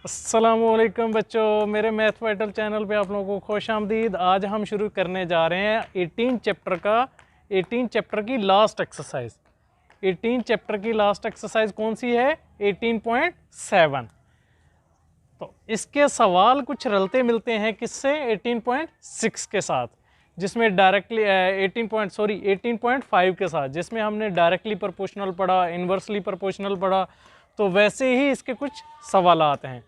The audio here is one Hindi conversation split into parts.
अस्सलामुअलैकुम बच्चों, मेरे मैथ वाइटल चैनल पे आप लोगों को खुश आमदीद। आज हम शुरू करने जा रहे हैं 18 चैप्टर की लास्ट एक्सरसाइज। 18 चैप्टर की लास्ट एक्सरसाइज कौन सी है? 18.7। तो इसके सवाल कुछ रलते मिलते हैं किससे? 18.6 के साथ, जिसमें डायरेक्टली 18.5 के साथ, जिसमें हमने डायरेक्टली प्रोपोर्शनल पढ़ा, इन्वर्सली प्रोपोर्शनल पढ़ा। तो वैसे ही इसके कुछ सवालात हैं।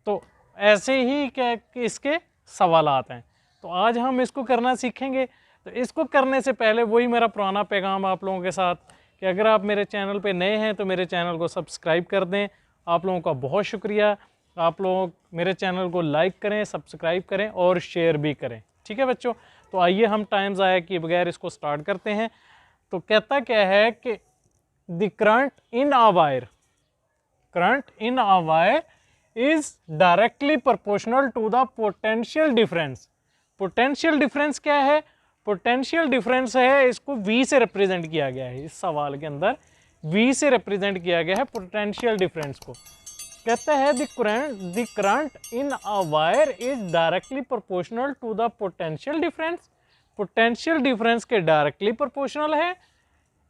तो ऐसे ही क्या इसके सवालात हैं। तो आज हम इसको करना सीखेंगे। तो इसको करने से पहले वही मेरा पुराना पैगाम आप लोगों के साथ कि अगर आप मेरे चैनल पे नए हैं तो मेरे चैनल को सब्सक्राइब कर दें। आप लोगों का बहुत शुक्रिया। आप लोग मेरे चैनल को लाइक करें, सब्सक्राइब करें और शेयर भी करें। ठीक है बच्चों, तो आइए हम टाइम ज़ाया किए बगैर इसको स्टार्ट करते हैं। तो कहता क्या है कि the current in a wire, current in a wire is directly proportional to the potential difference। potential difference क्या है? potential difference है, इसको V से रिप्रेजेंट किया गया है। इस सवाल के अंदर V से रिप्रेजेंट किया गया है potential difference को। कहता है the current in a wire is directly proportional to the potential difference। potential difference के directly proportional है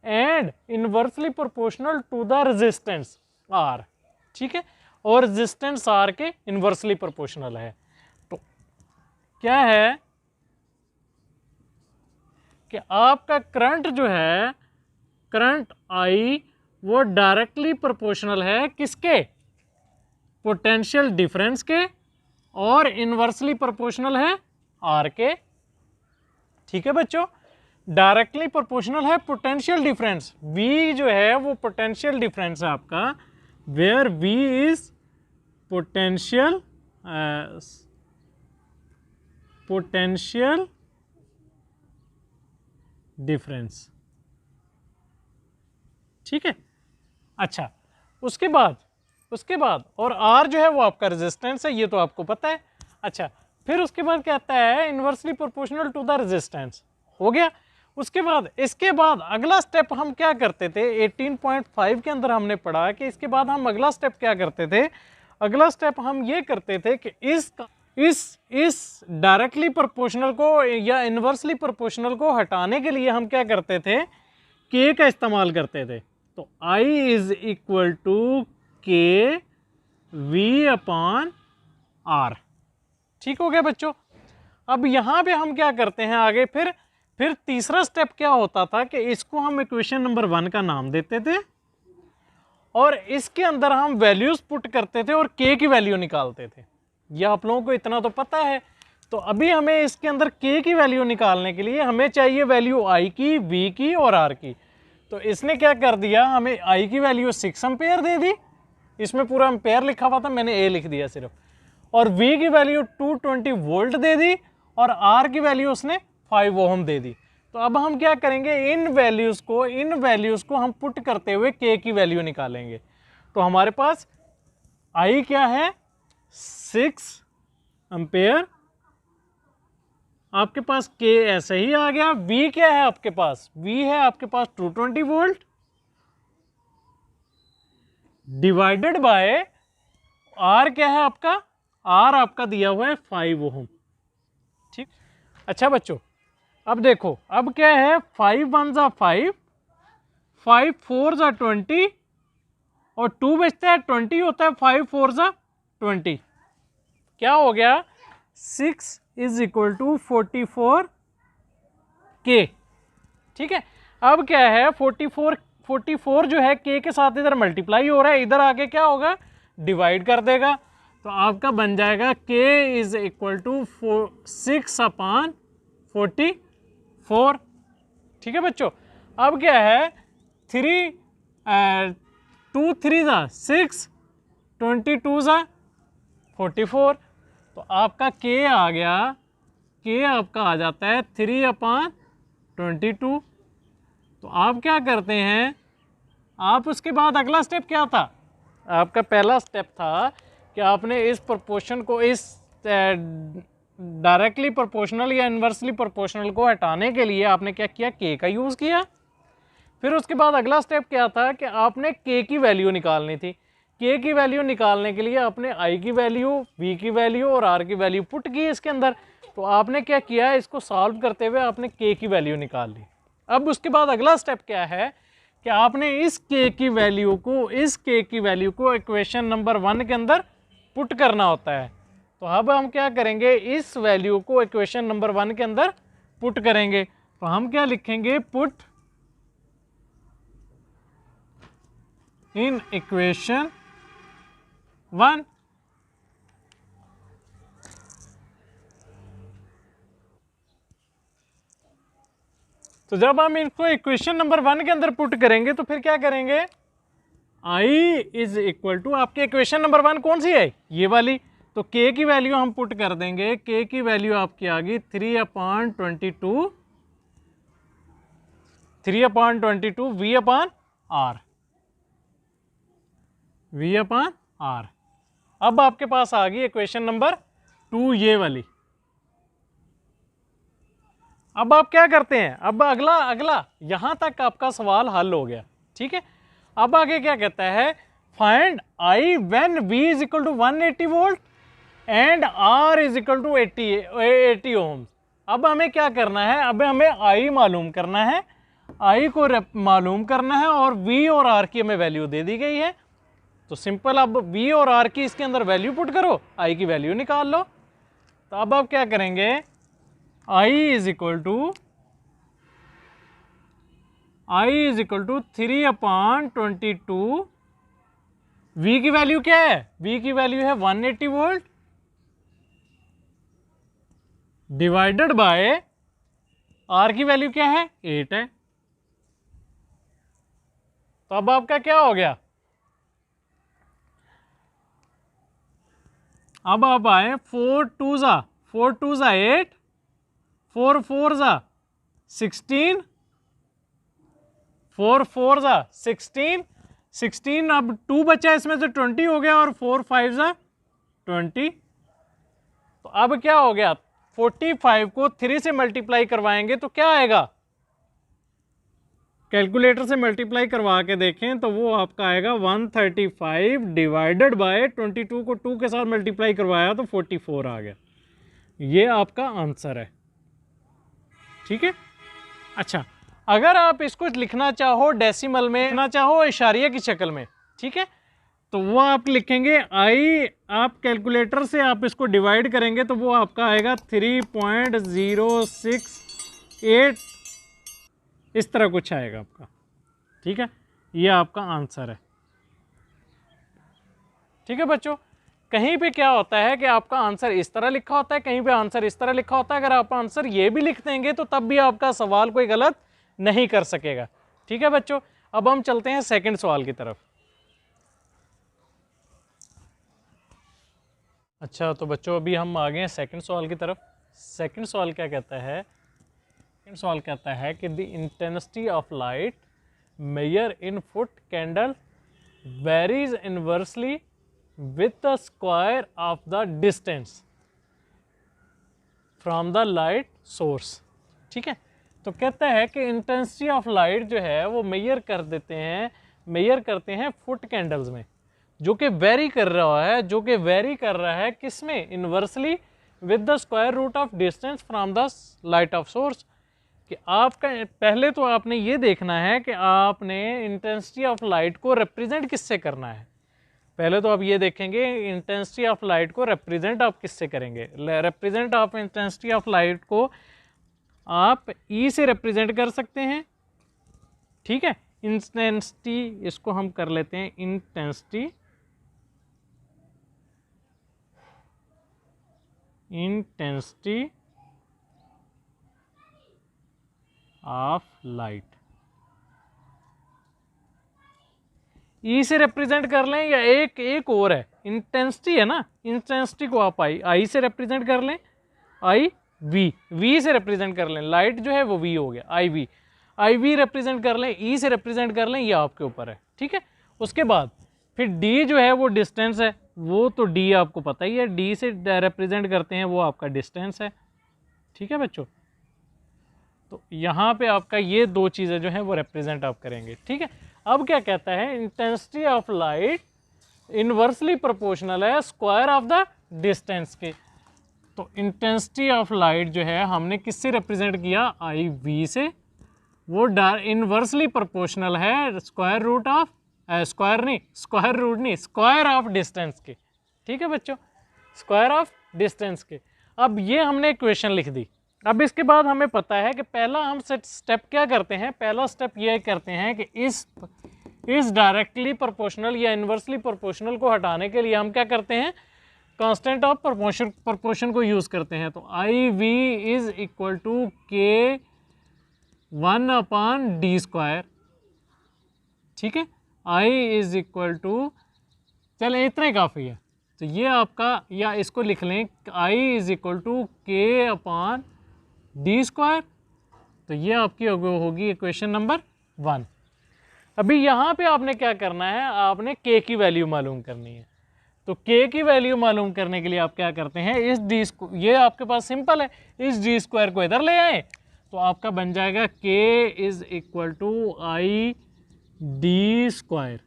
and inversely proportional to the resistance R। ठीक है, और रेजिस्टेंस आर के इन्वर्सली प्रोपोर्शनल है। तो क्या है कि आपका करंट जो है, करंट आई, वो डायरेक्टली प्रोपोर्शनल है किसके? पोटेंशियल डिफरेंस के, और इन्वर्सली प्रोपोर्शनल है आर के। ठीक है बच्चों, डायरेक्टली प्रोपोर्शनल है पोटेंशियल डिफरेंस। वी जो है वो पोटेंशियल डिफरेंस है आपका, where V is potential difference. ठीक है, अच्छा, उसके बाद और आर जो है वो आपका रेजिस्टेंस है, ये तो आपको पता है। अच्छा, फिर उसके बाद कहता है inversely proportional to the resistance. हो गया। उसके बाद इसके बाद अगला स्टेप हम क्या करते थे? 18.5 के अंदर हमने पढ़ा कि इसके बाद हम अगला स्टेप क्या करते थे? अगला स्टेप हम ये करते थे कि इस डायरेक्टली प्रोपोर्शनल को या इन्वर्सली प्रोपोर्शनल को हटाने के लिए हम क्या करते थे? के का इस्तेमाल करते थे। तो I इज इक्वल टू के वी अपॉन आर। ठीक हो गया बच्चों। अब यहां पे हम क्या करते हैं आगे? फिर तीसरा स्टेप क्या होता था कि इसको हम इक्वेशन नंबर 1 का नाम देते थे और इसके अंदर हम वैल्यूज पुट करते थे और के की वैल्यू निकालते थे। यह आप लोगों को इतना तो पता है। तो अभी हमें इसके अंदर के की वैल्यू निकालने के लिए हमें चाहिए वैल्यू आई की, वी की और आर की। तो इसने क्या कर दिया, हमें आई की वैल्यू 6 एम्पेयर दे दी। इसमें पूरा एम्पेयर लिखा हुआ था, मैंने ए लिख दिया सिर्फ। और वी की वैल्यू 220 वोल्ट दे दी और आर की वैल्यू उसने 5 ओम दे दी। तो अब हम क्या करेंगे? इन वैल्यूज को हम पुट करते हुए के की वैल्यू निकालेंगे। तो हमारे पास आई क्या है? 6 एम्पेयर। आपके पास के ऐसे ही आ गया। वी क्या है आपके पास? वी है आपके पास 220 वोल्ट डिवाइडेड बाय आर क्या है आपका? आर आपका दिया हुआ है 5 ओम। ठीक। अच्छा बच्चों, अब देखो, अब क्या है? 5 1 जा 5, 5 4 जा 20 और 2 बचता है 20 होता है, 5 4 जा 20। क्या हो गया? 6 इज इक्वल टू 44 के। ठीक है, अब क्या है? 44 जो है के साथ इधर मल्टीप्लाई हो रहा है, इधर आके क्या होगा? डिवाइड कर देगा। तो आपका बन जाएगा के इज इक्वल टू 6 अपॉन 44। ठीक है बच्चों, अब क्या है? 2 3 जा 6, 22 जा 44। तो आपका के आ गया, के आपका आ जाता है 3 अपॉन 22। तो आप क्या करते हैं? आप उसके बाद अगला स्टेप क्या था? आपका पहला स्टेप था कि आपने इस प्रोपोर्शन को, इस डायरेक्टली प्रोपोर्शनल या इन्वर्सली प्रोपोर्शनल को हटाने के लिए आपने क्या किया? के का यूज़ किया। फिर उसके बाद अगला स्टेप क्या था कि आपने के की वैल्यू निकालनी थी। के की वैल्यू निकालने के लिए आपने आई की वैल्यू, वी की वैल्यू और आर की वैल्यू पुट की इसके अंदर। तो आपने क्या किया, इसको सॉल्व करते हुए आपने के की वैल्यू निकाल ली। अब उसके बाद अगला स्टेप क्या है कि आपने इस के की वैल्यू को इक्वेशन नंबर 1 के अंदर पुट करना होता है। तो अब हम क्या करेंगे, इस वैल्यू को इक्वेशन नंबर 1 के अंदर पुट करेंगे। तो हम क्या लिखेंगे, पुट इन इक्वेशन 1। तो जब हम इनको इक्वेशन नंबर 1 के अंदर पुट करेंगे तो फिर क्या करेंगे, I इज इक्वल टू, आपकी इक्वेशन नंबर 1 कौन सी है, ये वाली। तो K की वैल्यू हम पुट कर देंगे, K की वैल्यू आपकी आ गई 3/22 V अपॉन R। अब आपके पास आ गई इक्वेशन नंबर 2 ये वाली। अब आप क्या करते हैं, अब अगला यहां तक आपका सवाल हल हो गया, ठीक है। अब आगे क्या कहता है, find I when V is equal to 180 volt and R is equal to 80 ohm. अब हमें क्या करना है, अब हमें I मालूम करना है, I को मालूम करना है और V और R की हमें वैल्यू दे दी गई है। तो सिंपल, अब V और R की इसके अंदर वैल्यू पुट करो, I की वैल्यू निकाल लो। तो अब आप क्या करेंगे, I is equal to 3/22। V की वैल्यू क्या है, V की वैल्यू है 180 वोल्ट डिवाइडेड बाय R की वैल्यू क्या है, 8 है। तो अब आपका क्या हो गया, अब आप आए 4 2 ज़ा 8, 4 4 ज़ा 16, 4 4 ज़ा 16, अब 2 बचा इसमें से 20 हो गया और 4 5 ज़ा 20। तो अब क्या हो गया, 45 को 3 से मल्टीप्लाई करवाएंगे तो क्या आएगा, कैलकुलेटर से मल्टीप्लाई करवा के देखें तो वो आपका आएगा 135 डिवाइडेड बाय 22 को 2 के साथ मल्टीप्लाई करवाया तो 44 आ गया। ये आपका आंसर है, ठीक है। अच्छा, अगर आप इसको लिखना चाहो डेसिमल में, लिखना चाहो इशारिया की शक्ल में, ठीक है, तो वो आप लिखेंगे I, आप कैलकुलेटर से आप इसको डिवाइड करेंगे तो वो आपका आएगा 3.068, इस तरह कुछ आएगा आपका, ठीक है। ये आपका आंसर है, ठीक है बच्चों। कहीं पे क्या होता है कि आपका आंसर इस तरह लिखा होता है, कहीं पे आंसर इस तरह लिखा होता है। अगर आप आंसर ये भी लिख देंगे तो तब भी आपका सवाल कोई गलत नहीं कर सकेगा, ठीक है बच्चों। अब हम चलते हैं सेकंड सवाल की तरफ। अच्छा, तो बच्चों अभी हम आ गए हैं सेकंड सवाल की तरफ। सेकंड सवाल क्या कहता है, सेकंड सवाल कहता है कि the intensity of light measure in foot candle varies inversely with the square of the distance from the light source, ठीक है। तो कहता है कि इंटेंसिटी ऑफ लाइट जो है वो मेजर करते हैं फुट कैंडल्स में, जो कि वेरी कर रहा है किसमें, inversely with the square root of distance from the light of source. कि आपका पहले तो आपने ये देखना है कि आपने इंटेंसिटी ऑफ लाइट को रिप्रेजेंट किससे करना है। पहले तो आप ये देखेंगे इंटेंसिटी ऑफ लाइट को रिप्रेजेंट आप किससे करेंगे। Represent of intensity of light को आप ई से रिप्रेजेंट कर सकते हैं, ठीक है। इंटेंसिटी इसको हम कर लेते हैं इंटेंसिटी ऑफ लाइट, ई से रिप्रेजेंट कर लें, या एक और है इंटेंसिटी है ना, इंटेंसिटी को आप आई से रिप्रेजेंट कर लें, आई वी से रिप्रेजेंट कर लें, लाइट जो है वो वी हो गया, आई वी रिप्रेजेंट कर लें, ई से रिप्रेजेंट कर लें, ये आपके ऊपर है, ठीक है। उसके बाद फिर डी जो है वो डिस्टेंस है, वो तो डी आपको पता ही है, डी से रिप्रेजेंट करते हैं, वो आपका डिस्टेंस है, ठीक है बच्चों। तो यहाँ पे आपका ये दो चीज़ें जो हैं वो रिप्रेजेंट आप करेंगे, ठीक है। अब क्या कहता है, intensity of light inversely proportional है स्क्वायर ऑफ द डिस्टेंस के। तो इंटेंसिटी ऑफ लाइट जो है हमने किससे रिप्रेजेंट किया, आई वी से, वो इनवर्सली प्रोपोर्शनल है square root of square of distance के। ठीक है बच्चों, स्क्वायर ऑफ डिस्टेंस के। अब ये हमने इक्वेशन लिख दी। अब इसके बाद हमें पता है कि पहला हम स्टेप क्या करते हैं, पहला स्टेप ये करते हैं कि इस डायरेक्टली प्रोपोर्शनल या इनवर्सली प्रोपोर्शनल को हटाने के लिए हम क्या करते हैं, कांस्टेंट ऑफ प्रोपोर्शन को यूज़ करते हैं। तो आई वी इज इक्वल टू के 1/d²। ठीक है, आई इज इक्वल टू, चलें इतना ही काफ़ी है। तो ये आपका, या इसको लिख लें, I is equal to k/d²। तो ये आपकी होगी इक्वेशन नंबर 1। अभी यहाँ पे आपने क्या करना है, आपने k की वैल्यू मालूम करनी है। तो k की वैल्यू मालूम करने के लिए आप क्या करते हैं, इस d², ये आपके पास सिंपल है, इस d² को इधर ले आए तो आपका बन जाएगा k is equal to I d²।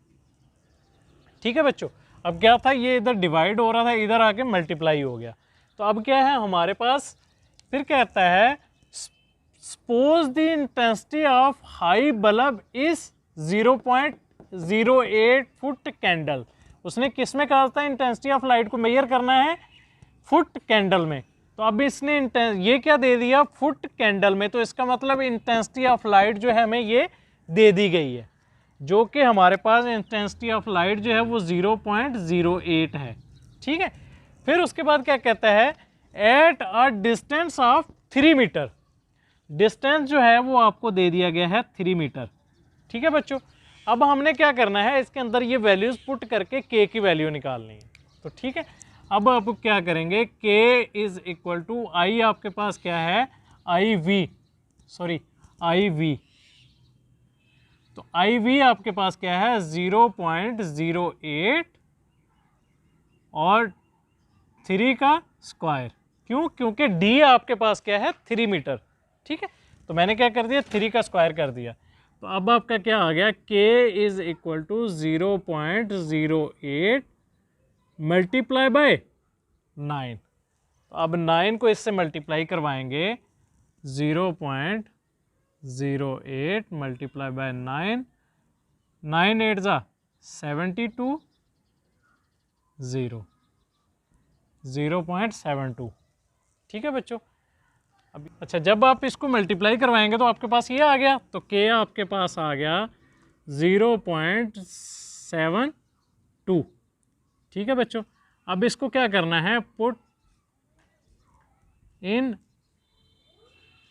ठीक है बच्चों, अब क्या था, ये इधर डिवाइड हो रहा था, इधर आके मल्टीप्लाई हो गया। तो अब क्या है हमारे पास, फिर कहता है suppose the intensity of high bulb is 0.08 foot candle. उसने किस में कहा था इंटेंसिटी ऑफ लाइट को मेजर करना है, फुट कैंडल में। तो अब इसने ये क्या दे दिया, फुट कैंडल में। तो इसका मतलब इंटेंसिटी ऑफ लाइट जो है हमें ये दे दी गई है, जो कि हमारे पास इंटेंसिटी ऑफ लाइट जो है वो 0.08 है। ठीक है, फिर उसके बाद क्या कहता है, at a distance of 3 metre. Distance जो है वो आपको दे दिया गया है 3 मीटर। ठीक है बच्चों, अब हमने क्या करना है, इसके अंदर ये वैल्यूज पुट करके k की वैल्यू निकालनी है। तो ठीक है, अब आप क्या करेंगे, k इज इक्वल टू, आई आपके पास क्या है, आई वी। तो आई वी आपके पास क्या है 0.08 और 3 का स्क्वायर। क्यों, क्योंकि d आपके पास क्या है 3 मीटर। ठीक है, तो मैंने क्या कर दिया, 3 का स्क्वायर कर दिया। तो अब आपका क्या आ गया, k is equal to 0.08 multiply by 9। तो अब 9 को इससे मल्टीप्लाई करवाएंगे, 0.08 मल्टीप्लाई बाय 9, 9 8 जा 72, 0.72। ठीक है बच्चों, अब अच्छा, जब आप इसको मल्टीप्लाई करवाएंगे तो आपके पास ये आ गया, तो k आपके पास आ गया 0.72। ठीक है बच्चों, अब इसको क्या करना है, पुट इन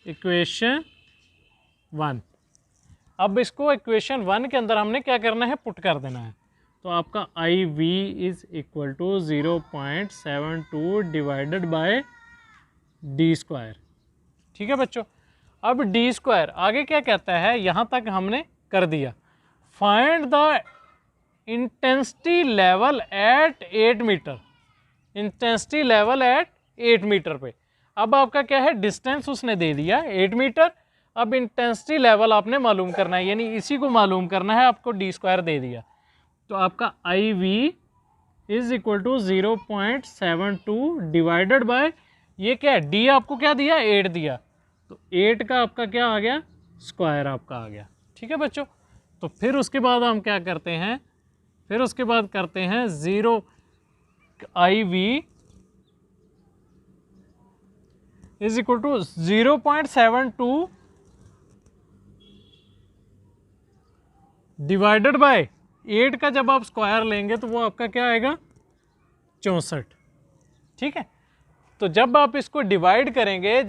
इक्वेशन 1। अब इसको इक्वेशन 1 के अंदर हमने क्या करना है, पुट कर देना है। तो आपका I V is equal to 0.72 divided by d²। ठीक है बच्चों, अब d² आगे क्या कहता है, यहाँ तक हमने कर दिया। Find the intensity level at 8 metre. Intensity level at 8 metre पे। अब आपका क्या है, डिस्टेंस उसने दे दिया 8 मीटर। अब इंटेंसिटी लेवल आपने मालूम करना है, यानी इसी को मालूम करना है, आपको d² दे दिया। तो आपका I V is equal to 0.72 divided by, ये क्या है, d आपको क्या दिया, 8 दिया, तो 8 का आपका क्या आ गया, स्क्वायर आपका आ गया। ठीक है बच्चों, तो फिर उसके बाद हम क्या करते हैं, फिर उसके बाद करते हैं I V is equal to 0.72 divided by 8 का जब आप स्क्वायर लेंगे तो वो आपका क्या आएगा, 64। ठीक है, तो जब आप इसको डिवाइड करेंगे,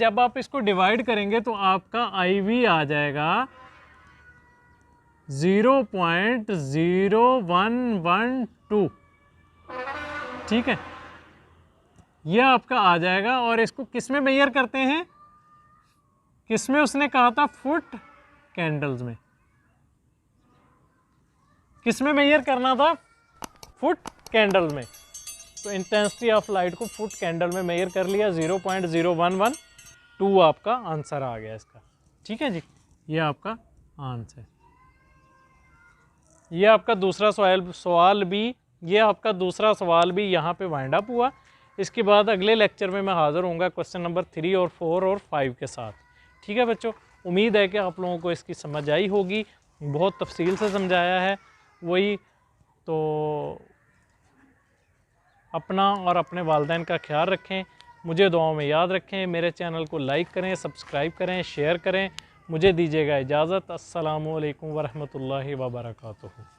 तो आपका आई वी आ जाएगा 0.0112। ठीक है, यह आपका आ जाएगा। और इसको किस में मेजर करते हैं, किस में उसने कहा था, फुट कैंडल्स में। किस में मेजर करना था, फुट कैंडल में। तो इंटेंसिटी ऑफ लाइट को फुट कैंडल में मेजर कर लिया, 0.0112 आपका आंसर आ गया इसका। ठीक है जी, ये आपका आंसर। ये आपका दूसरा सवाल भी ये आपका दूसरा सवाल भी यहाँ पे वाइंड अप हुआ। इसके बाद अगले लेक्चर में मैं हाज़िर होऊंगा क्वेश्चन नंबर 3 और 4 और 5 के साथ। ठीक है बच्चों, उम्मीद है कि आप लोगों को इसकी समझ आई होगी, बहुत तफसील से समझाया है। वही तो अपना और अपने वालिदैन का ख्याल रखें, मुझे दुआओं में याद रखें, मेरे चैनल को लाइक करें, सब्सक्राइब करें, शेयर करें। मुझे दीजिएगा इजाज़त। अस्सलामु अलैकुम वरहमतुल्लाहि वबरकातुहू।